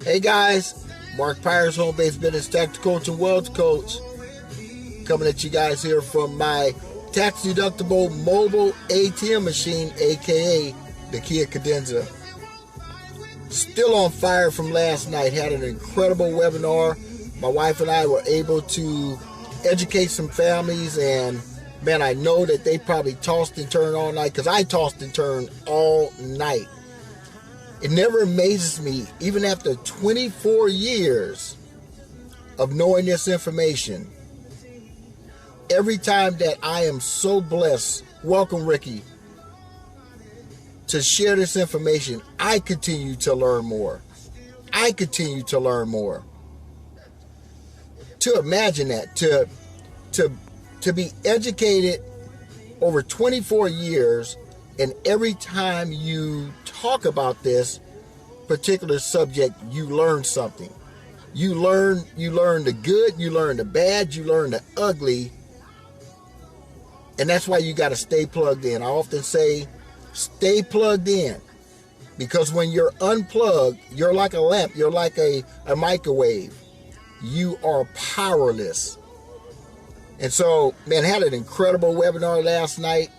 Hey guys, Mark Pyers, home-based business tactical coach and wealth coach, coming at you guys here from my tax-deductible mobile ATM machine, aka the Kia Cadenza. Still on fire from last night. Had an incredible webinar. My wife and I were able to educate some families, and man, I know that they probably tossed and turned all night, because I tossed and turned all night. It never amazes me, even after 24 years of knowing this information, every time that I am so blessed, welcome Ricky, to share this information, I continue to learn more. I continue to learn more. To imagine that, to be educated over 24 years, and every time you talk about this particular subject, you learn something. You learn the good, you learn the bad, you learn the ugly. And that's why you got to stay plugged in. I often say, stay plugged in. Because when you're unplugged, you're like a lamp, you're like a microwave. You are powerless. And so, man, had an incredible webinar last night.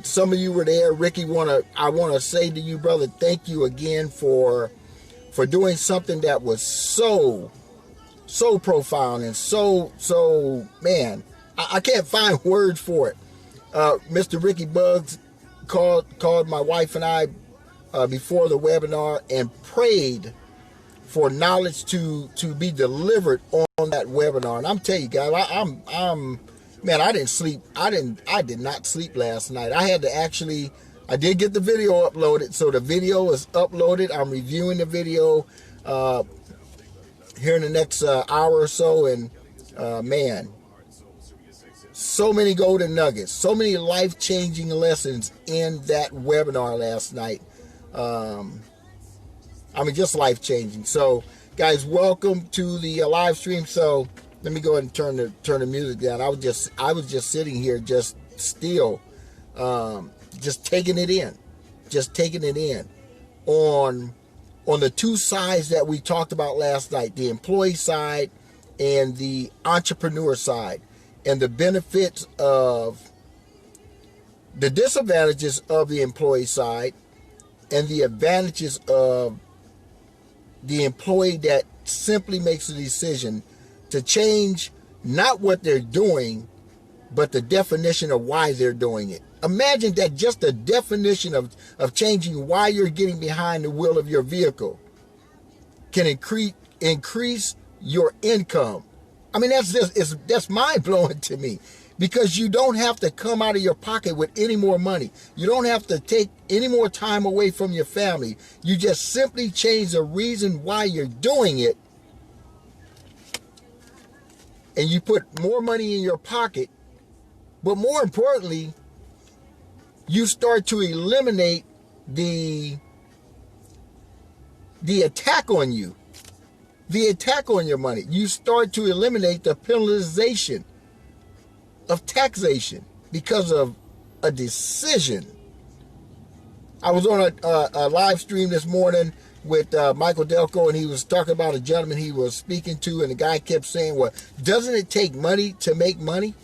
Some of you were there. Ricky, I want to say to you, brother, thank you again for doing something that was so profound and so man, I can't find words for it. Mr. Ricky Buggs called my wife and I before the webinar and prayed for knowledge to be delivered on that webinar. And I'm telling you guys, man, I didn't sleep. I did not sleep last night. I did get the video uploaded. So the video is uploaded. I'm reviewing the video here in the next hour or so. And man, so many golden nuggets, so many life-changing lessons in that webinar last night. Just life-changing. So guys, welcome to the live stream. So let me go ahead and turn the music down. I was just sitting here, just still, just taking it in, on the two sides that we talked about last night: the employee side and the entrepreneur side, and the benefits of the disadvantages of the employee side, and the advantages of the employee that simply makes a decision to change not what they're doing, but the definition of why they're doing it. Imagine that just the definition of changing why you're getting behind the wheel of your vehicle can increase your income. I mean, that's mind-blowing to me, because you don't have to come out of your pocket with any more money. You don't have to take any more time away from your family. You just simply change the reason why you're doing it, and you put more money in your pocket. But more importantly, you start to eliminate the attack on you, the attack on your money. You start to eliminate the penalization of taxation because of a decision. I was on a live stream this morning with Michael Delco, and he was talking about a gentleman he was speaking to, and the guy kept saying, well, doesn't it take money to make money?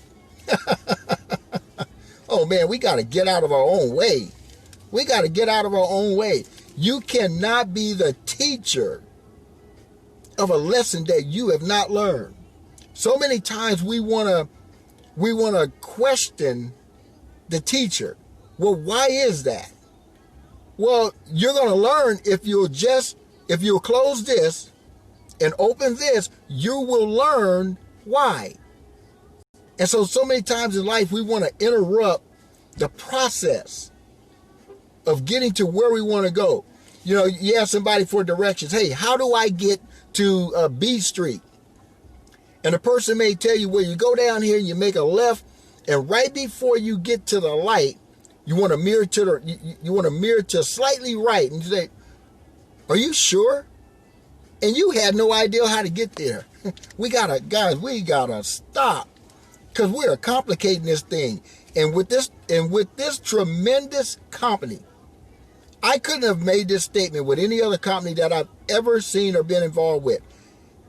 Oh man, we got to get out of our own way. We got to get out of our own way. You cannot be the teacher of a lesson that you have not learned. So many times we want to question the teacher. Well, why is that? Well, you're going to learn if you'll close this and open this, you will learn why. And so many times in life, we want to interrupt the process of getting to where we want to go. You know, you ask somebody for directions. Hey, how do I get to B Street? And the person may tell you, well, you go down here and you make a left, and right before you get to the light, you want to mirror to slightly right, and you say, are you sure? And you had no idea how to get there. We gotta stop, because we are complicating this thing. And with this tremendous company, I couldn't have made this statement with any other company that I've ever seen or been involved with.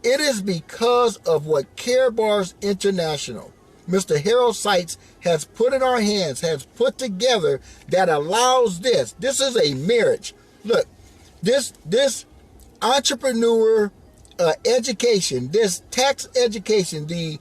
It is because of what Karatbars International, Mr. Harold Seitz, has put in our hands, has put together, that allows this. This is a marriage. Look, this entrepreneur education, this tax education, the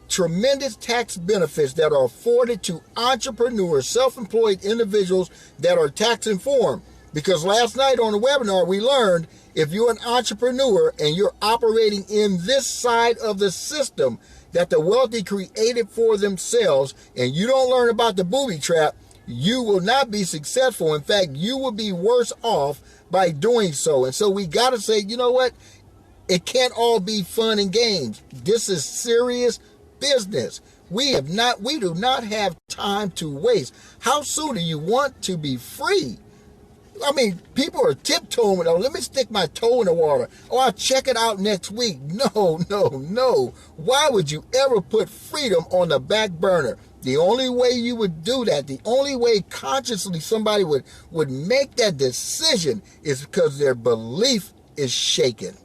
tremendous tax benefits that are afforded to entrepreneurs, self-employed individuals that are tax informed. Because last night on the webinar, we learned if you're an entrepreneur and you're operating in this side of the system that the wealthy created for themselves, and you don't learn about the booby trap, you will not be successful. In fact, you will be worse off by doing so. And so we got to say, you know what? It can't all be fun and games. This is serious business. We do not have time to waste. How soon do you want to be free? I mean, people are tiptoeing. Oh, let me stick my toe in the water. Oh, I'll check it out next week. No. Why would you ever put freedom on the back burner? The only way you would do that, the only way consciously somebody would make that decision is because their belief is shaken.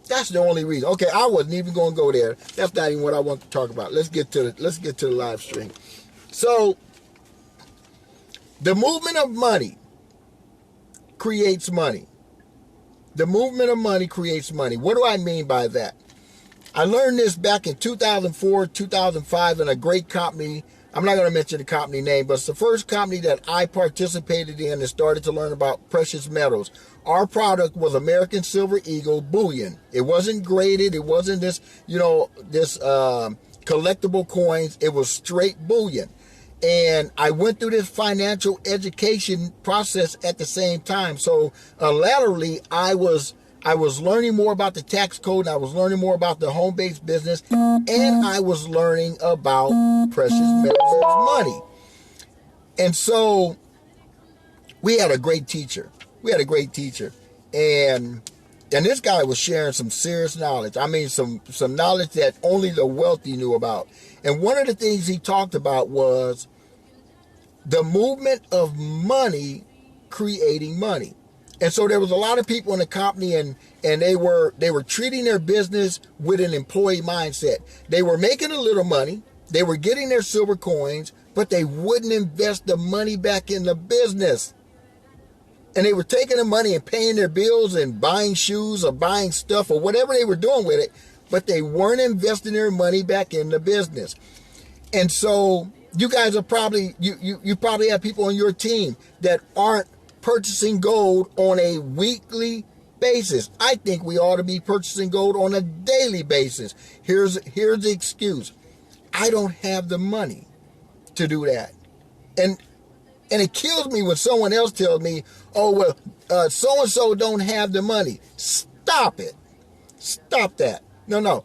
That's the only reason. Okay, I wasn't even going to go there. That's not even what I want to talk about. Let's get to the live stream. So, the movement of money creates money. The movement of money creates money. What do I mean by that? I learned this back in 2004, 2005 in a great company. I'm not going to mention the company name, but it's the first company that I participated in and started to learn about precious metals. Our product was American Silver Eagle bullion. It wasn't graded. It wasn't this collectible coins. It was straight bullion. And I went through this financial education process at the same time. So laterally, I was learning more about the tax code. And I was learning more about the home-based business. And I was learning about precious metals as money. And so we had a great teacher. And this guy was sharing some serious knowledge. I mean, some knowledge that only the wealthy knew about. And one of the things he talked about was the movement of money creating money. And so there was a lot of people in the company and they were treating their business with an employee mindset. They were making a little money. They were getting their silver coins, but they wouldn't invest the money back in the business. And they were taking the money and paying their bills and buying shoes or buying stuff or whatever they were doing with it, but they weren't investing their money back in the business. And so you guys are probably, you probably have people on your team that aren't purchasing gold on a weekly basis. I think we ought to be purchasing gold on a daily basis. Here's the excuse. I don't have the money to do that. And it kills me when someone else tells me, oh, well, so-and-so don't have the money. Stop it. Stop that. No.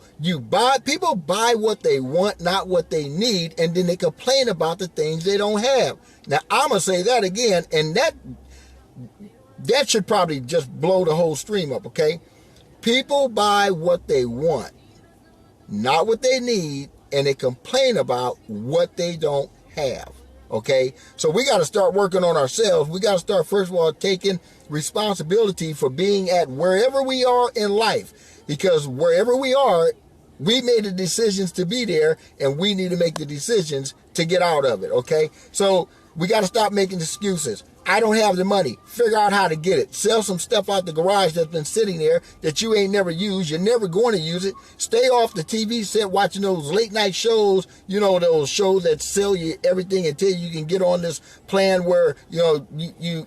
People buy what they want, not what they need, and then they complain about the things they don't have. Now, I'm going to say that again, and that should probably just blow the whole stream up, okay? People buy what they want, not what they need, and they complain about what they don't have, okay? So we got to start working on ourselves. We got to start, first of all, taking responsibility for being at wherever we are in life. Because wherever we are, we made the decisions to be there, and we need to make the decisions to get out of it, okay? So we got to stop making excuses. I don't have the money. Figure out how to get it. Sell some stuff out the garage that's been sitting there that you ain't never used. You're never going to use it. Stay off the TV set watching those late night shows, those shows that sell you everything until you can get on this plan where, you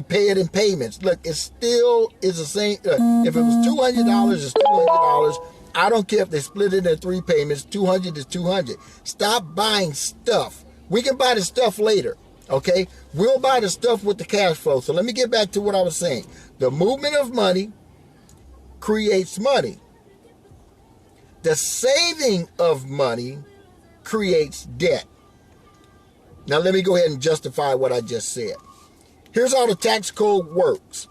pay it in payments. Look, it still is the same. If it was $200, it's $200. I don't care if they split it in 3 payments. 200 is 200. Stop buying stuff. We can buy the stuff later. Okay, we'll buy the stuff with the cash flow. So let me get back to what I was saying. The movement of money creates money. The saving of money creates debt. Now let me go ahead and justify what I just said. Here's how the tax code works.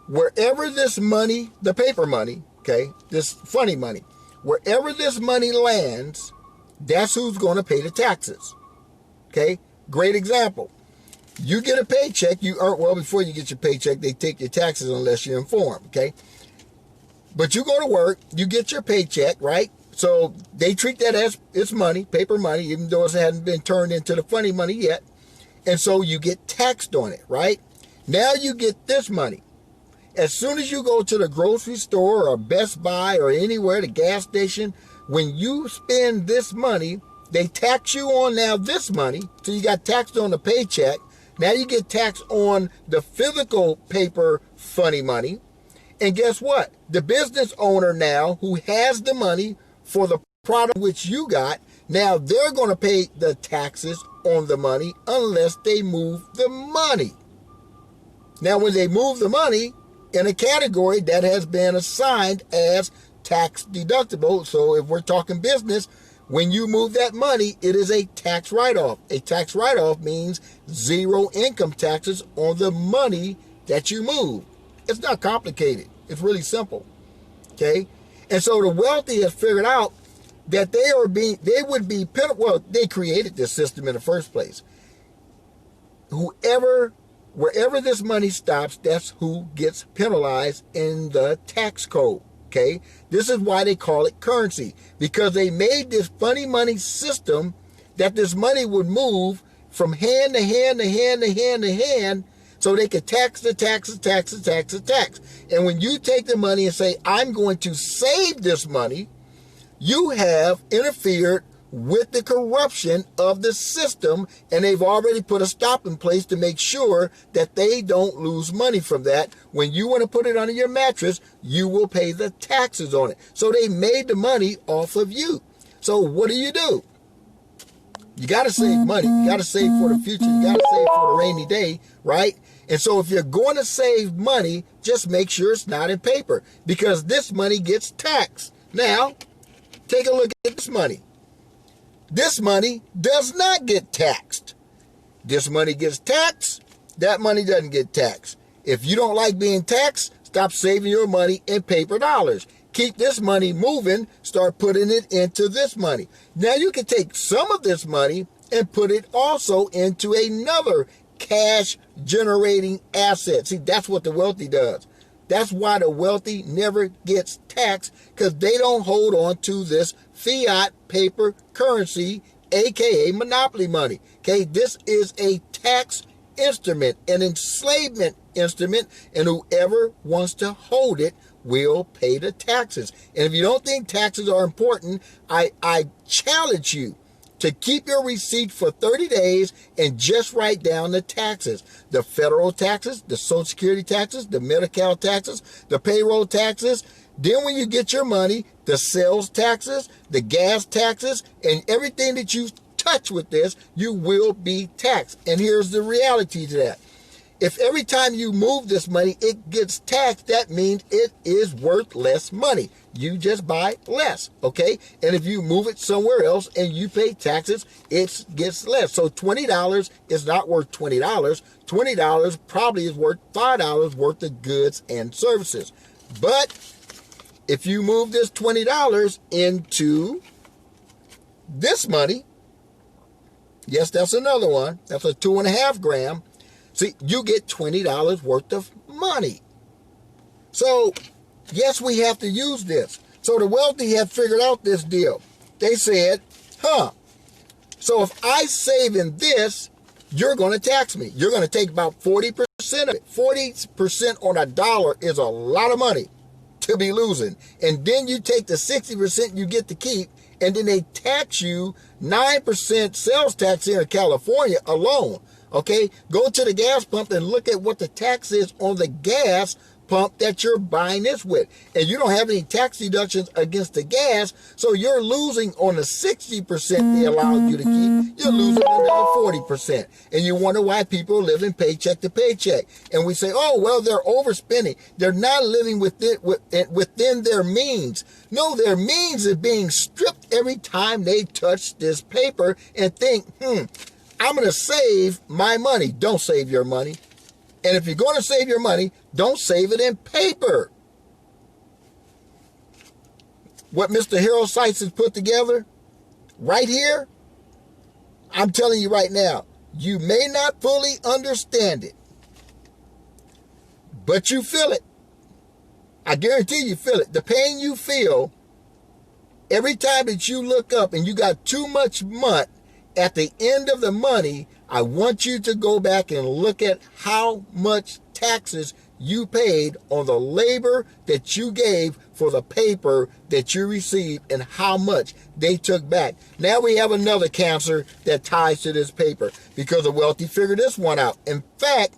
Wherever this money, the paper money, okay, this funny money, wherever this money lands, that's who's going to pay the taxes. Okay? Great example. You get a paycheck, you earn, well, before you get your paycheck, they take your taxes unless you're informed, okay? But you go to work, you get your paycheck, right? So they treat that as it's money, paper money, even though it hasn't been turned into the funny money yet. And so you get taxed on it, right? Now you get this money. As soon as you go to the grocery store or Best Buy or anywhere, the gas station, when you spend this money, they tax you on now this money. So you got taxed on the paycheck. Now you get taxed on the physical paper funny money. And guess what? The business owner now who has the money for the product which you got, now they're going to pay the taxes on the money unless they move the money. Now when they move the money in a category that has been assigned as tax deductible, so if we're talking business, when you move that money, it is a tax write-off. A tax write-off means zero income taxes on the money that you move. It's not complicated. It's really simple. Okay? And so the wealthy have figured out that they would be, well, they created this system in the first place. Wherever this money stops, that's who gets penalized in the tax code. Okay? This is why they call it currency, because they made this funny money system that this money would move from hand to hand to hand to hand to hand, so they could tax the tax. And when you take the money and say, I'm going to save this money, you have interfered with the corruption of the system, and they've already put a stop in place to make sure that they don't lose money from that. When you want to put it under your mattress, you will pay the taxes on it. So they made the money off of you. So what do? You got to save money. You got to save for the future. You got to save for the rainy day, right? And so if you're going to save money, just make sure it's not in paper, because this money gets taxed. Now, take a look at this money. This money does not get taxed. This money gets taxed. That money doesn't get taxed. If you don't like being taxed, stop saving your money in paper dollars. Keep this money moving. Start putting it into this money. Now you can take some of this money and put it also into another cash generating asset. See, that's what the wealthy does. That's why the wealthy never gets taxed, because they don't hold on to this fiat paper currency, aka monopoly money. Okay, this is a tax instrument, an enslavement instrument, and whoever wants to hold it will pay the taxes. And if you don't think taxes are important, I challenge you to keep your receipt for 30 days and just write down the taxes. The federal taxes, the Social Security taxes, the Medi-Cal taxes, the payroll taxes. Then when you get your money, the sales taxes, the gas taxes, and everything that you touch with this, you will be taxed. And here's the reality to that. If every time you move this money, it gets taxed, that means it is worth less money. You just buy less, okay? And if you move it somewhere else and you pay taxes, it gets less. So $20 is not worth $20. $20 probably is worth $5 worth of goods and services. But if you move this $20 into this money, yes, that's another one. That's a 2.5 gram. See, you get $20 worth of money. So, yes, we have to use this. So the wealthy have figured out this deal. They said, so if I save in this, you're going to tax me. You're going to take about 40% of it. 40% on a dollar is a lot of money to be losing. And then you take the 60% you get to keep, and then they tax you 9% sales tax here in California alone. Okay, go to the gas pump and look at what the tax is on the gas pump that you're buying this with. And you don't have any tax deductions against the gas, so you're losing on the 60% they allowed you to keep. You're losing another 40%. And you wonder why people are living paycheck to paycheck. And we say, oh, well, they're overspending. They're not living within their means. No, their means is being stripped every time they touch this paper and think, I'm going to save my money. Don't save your money. And if you're going to save your money, don't save it in paper. What Mr. Harold Sykes has put together right here, I'm telling you right now, You may not fully understand it, but you feel it. I guarantee you feel it. The pain you feel every time that you look up and you got too much money at the end of the money, I want you to go back and look at how much taxes you paid on the labor that you gave for the paper that you received and how much they took back. Now we have another cancer that ties to this paper because the wealthy figured this one out. In fact,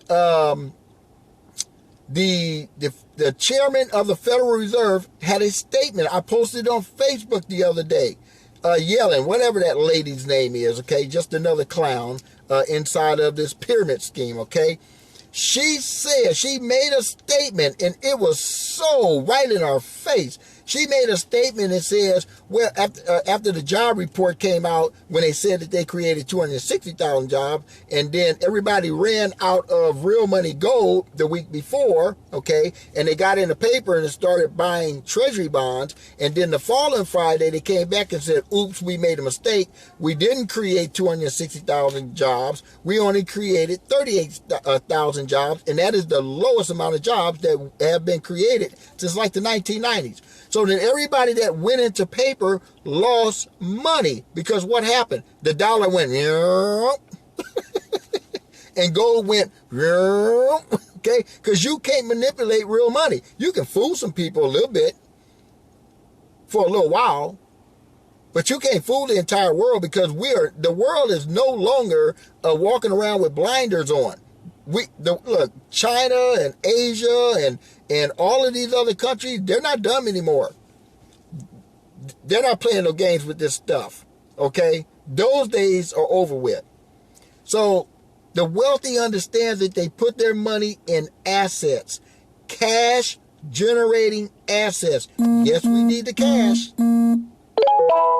the chairman of the Federal Reserve had a statement. I posted it on Facebook the other day. Yellen, whatever that lady's name is, okay, just another clown inside of this pyramid scheme, okay? She said, she made a statement, and it was so right in our face. She made a statement that says, well, after the job report came out, when they said that they created 260,000 jobs, and then everybody ran out of real money gold the week before, okay, and they got in the paper and started buying treasury bonds, and then the following Friday, they came back and said, oops, we made a mistake. We didn't create 260,000 jobs. We only created 38,000 jobs, and that is the lowest amount of jobs that have been created since like the 1990s. So then everybody that went into paper lost money because what happened? The dollar went, and gold went, okay? Because you can't manipulate real money. You can fool some people a little bit for a little while, but you can't fool the entire world because the world is no longer walking around with blinders on. Look, China and Asia and all of these other countries, they're not dumb anymore. They're not playing no games with this stuff, okay? Those days are over with. So the wealthy understands that they put their money in assets, cash generating assets. Yes, we need the cash,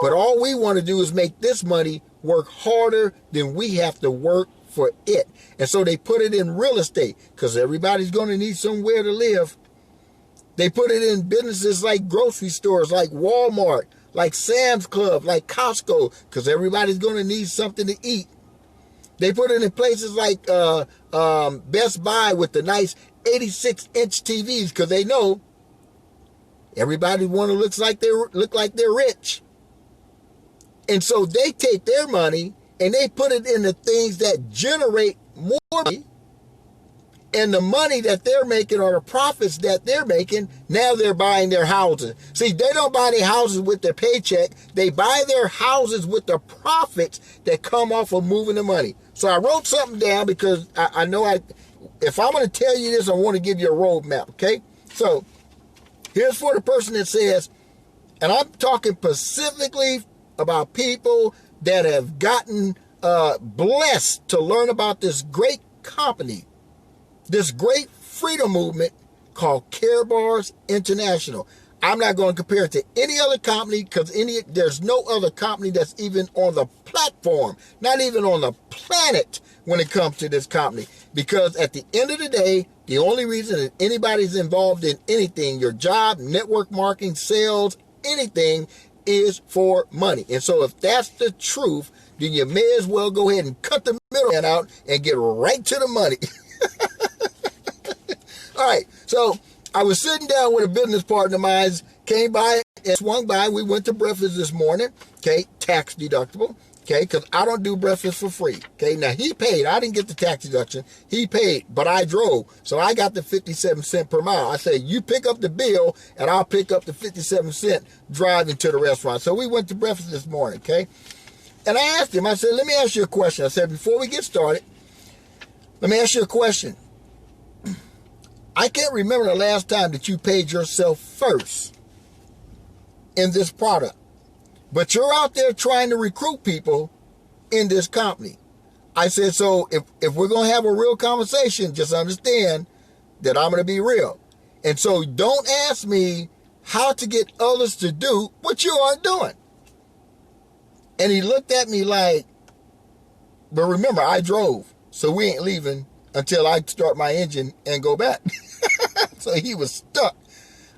but all we want to do is make this money work harder than we have to work for it. And so they put it in real estate because everybody's going to need somewhere to live. They put it in businesses like grocery stores, like Walmart, like Sam's Club, like Costco, because everybody's going to need something to eat. They put it in places like Best Buy with the nice 86-inch TVs because they know everybody want to look like they're rich. And so they take their money and they put it in the things that generate more money, and the money that they're making or the profits that they're making, now they're buying their houses. See, they don't buy their houses with their paycheck. They buy their houses with the profits that come off of moving the money. So I wrote something down because I know if I'm going to tell you this, I want to give you a roadmap, okay? So here's for the person that says, and I'm talking specifically about people that have gotten blessed to learn about this great company, this great freedom movement called Karatbars International. I'm not going to compare it to any other company because there's no other company that's even on the platform, not even on the planet when it comes to this company. Because at the end of the day, the only reason that anybody's involved in anything, your job, network marketing, sales, anything, is for money. And so if that's the truth, then you may as well go ahead and cut the middleman out and get right to the money. All right, so I was sitting down with a business partner of mine, came by and swung by. We went to breakfast this morning, okay, tax deductible, okay, because I don't do breakfast for free, okay. Now, he paid. I didn't get the tax deduction. He paid, but I drove, so I got the 57 cents per mile. I said, you pick up the bill, and I'll pick up the 57 cent driving to the restaurant. So we went to breakfast this morning, okay, and I asked him, I said, let me ask you a question. I said, before we get started, let me ask you a question. I can't remember the last time that you paid yourself first in this product, but you're out there trying to recruit people in this company. I said, so if we're going to have a real conversation, just understand that I'm going to be real. And so don't ask me how to get others to do what you aren't doing. And he looked at me like, but remember, I drove, so we ain't leaving until I start my engine and go back. So he was stuck.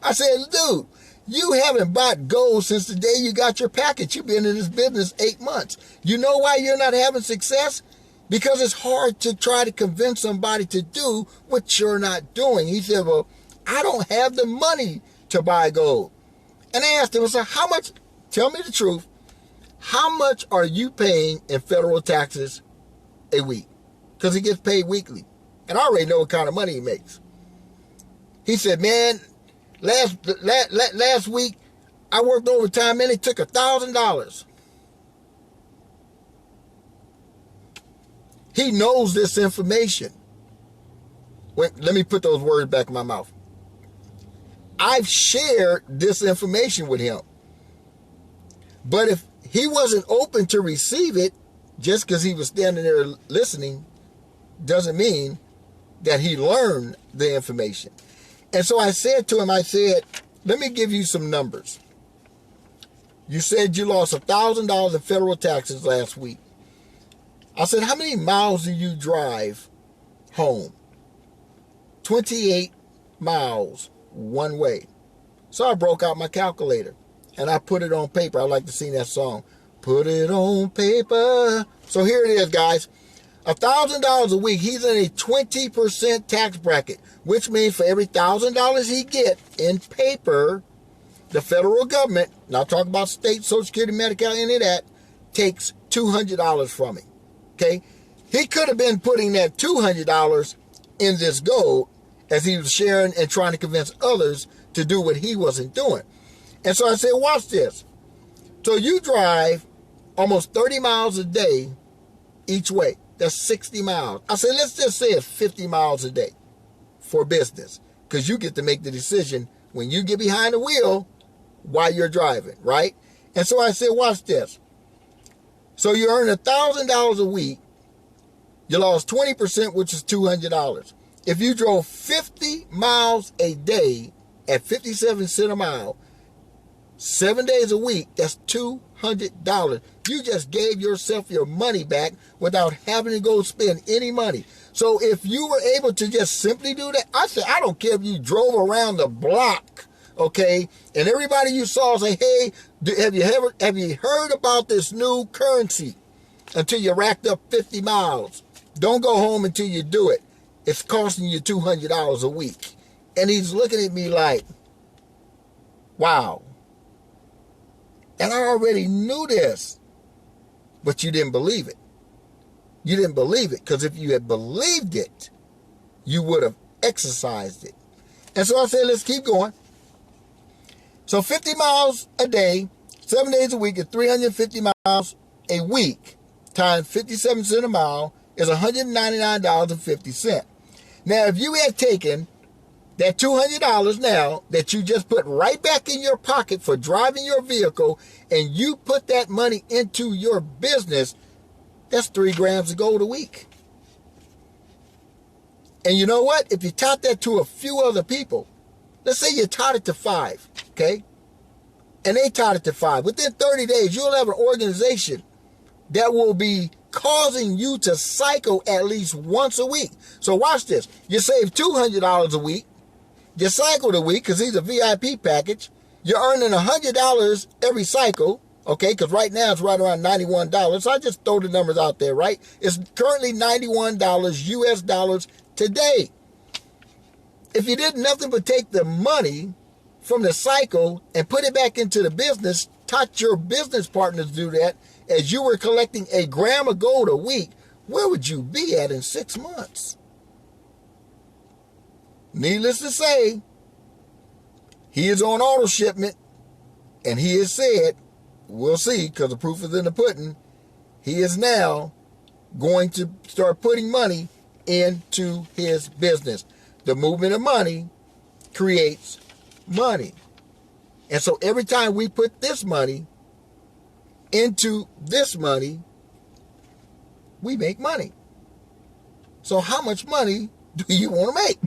I said, dude, you haven't bought gold since the day you got your package. You've been in this business 8 months. You know why you're not having success? Because it's hard to try to convince somebody to do what you're not doing. He said, well, I don't have the money to buy gold. And I asked him, I said, how much, tell me the truth, how much are you paying in federal taxes a week? Because he gets paid weekly. And I already know what kind of money he makes. He said, man, last week I worked overtime and it took $1,000. He knows this information. Wait, let me put those words back in my mouth. I've shared this information with him. But if he wasn't open to receive it, just because he was standing there listening, doesn't mean that he learned the information. And so I said to him, I said, let me give you some numbers. You said you lost $1,000 in federal taxes last week. I said, how many miles do you drive home? 28 miles one way. So I broke out my calculator and I put it on paper. I like to sing that song. Put it on paper. So here it is, guys. $1,000 a week. He's in a 20% tax bracket, which means for every $1,000 he get in paper, the federal government, not talking about state, Social Security, Medicare, any of that, takes $200 from him. Okay? He could have been putting that $200 in this gold as he was sharing and trying to convince others to do what he wasn't doing. And so I said, watch this. So you drive almost 30 miles a day each way. That's 60 miles. I said, let's just say it's 50 miles a day for business, because you get to make the decision when you get behind the wheel while you're driving, right? And so I said, watch this. So you earn $1,000 a week. You lost 20%, which is $200. If you drove 50 miles a day at 57 cents a mile, 7 days a week, that's $200. You just gave yourself your money back without having to go spend any money. So if you were able to just simply do that, I said, I don't care if you drove around the block, okay, and everybody you saw say, hey, have you heard about this new currency? Until you racked up 50 miles. Don't go home until you do it. It's costing you $200 a week. And he's looking at me like, wow. And I already knew this, but you didn't believe it. You didn't believe it, because if you had believed it, you would have exercised it. And so I said, let's keep going. So 50 miles a day, 7 days a week, is 350 miles a week, times 57 cents a mile is $199.50. Now, if you had taken that $200 now that you just put right back in your pocket for driving your vehicle, and you put that money into your business, that's 3 grams of gold a week. And you know what? If you taught that to a few other people, let's say you taught it to 5, okay? And they taught it to 5. Within 30 days, you'll have an organization that will be causing you to cycle at least once a week. So watch this. You save $200 a week. You cycle a week because he's a VIP package. You're earning $100 every cycle, okay? Because right now it's right around $91. So I just throw the numbers out there, right? It's currently $91 US dollars today. If you did nothing but take the money from the cycle and put it back into the business, taught your business partners to do that, as you were collecting a gram of gold a week, where would you be at in 6 months? Needless to say, he is on auto shipment, and he has said, we'll see, because the proof is in the pudding, he is now going to start putting money into his business. The movement of money creates money. And so every time we put this money into this money, we make money. So how much money do you want to make?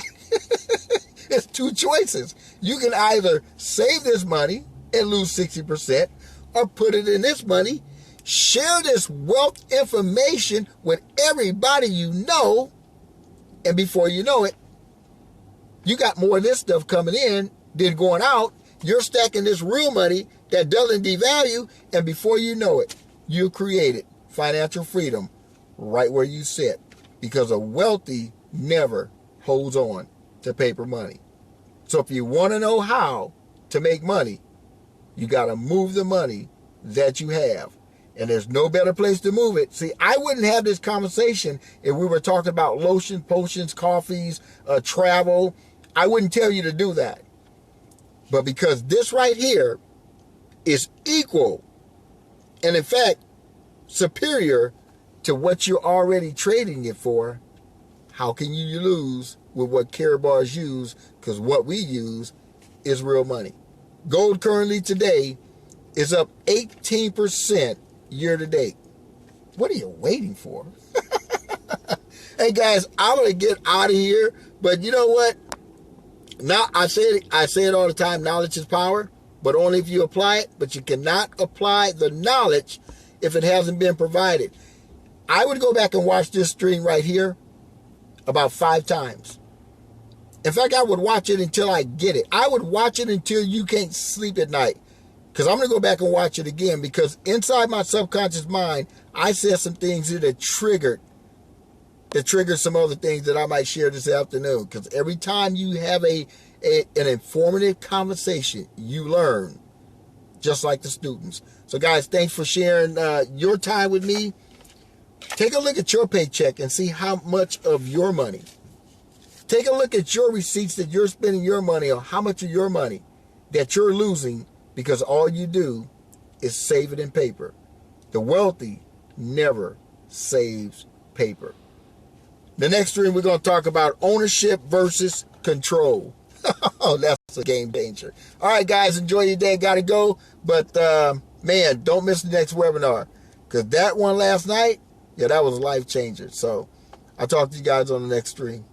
It's 2 choices. You can either save this money and lose 60%, or put it in this money, share this wealth information with everybody you know, and before you know it, you got more of this stuff coming in than going out. You're stacking this real money that doesn't devalue, and before you know it, you created financial freedom right where you sit, because a wealthy never holds on to paper money. So if you want to know how to make money, you got to move the money that you have. And there's no better place to move it. See, I wouldn't have this conversation if we were talking about lotion, potions, coffees, travel. I wouldn't tell you to do that. But because this right here is equal, and in fact, superior to what you're already trading it for, how can you lose with what Karatbars use? Because what we use is real money. Gold currently today is up 18% year to date. What are you waiting for? Hey guys, I'm going to get out of here. But you know what? Now I say it all the time, knowledge is power, but only if you apply it. But you cannot apply the knowledge if it hasn't been provided. I would go back and watch this stream right here about 5 times. In fact, I would watch it until I get it. I would watch it until you can't sleep at night. Because I'm going to go back and watch it again, because inside my subconscious mind, I said some things here that triggered some other things that I might share this afternoon. Because every time you have an informative conversation, you learn, just like the students. So guys, thanks for sharing your time with me. Take a look at your paycheck and see how much of your money. Take a look at your receipts that you're spending your money on, how much of your money that you're losing because all you do is save it in paper. The wealthy never saves paper. The next stream, we're going to talk about ownership versus control. Oh, that's a game changer. All right, guys, enjoy your day. Got to go. But, man, don't miss the next webinar, because that one last night, yeah, that was a life changer. So I'll talk to you guys on the next stream.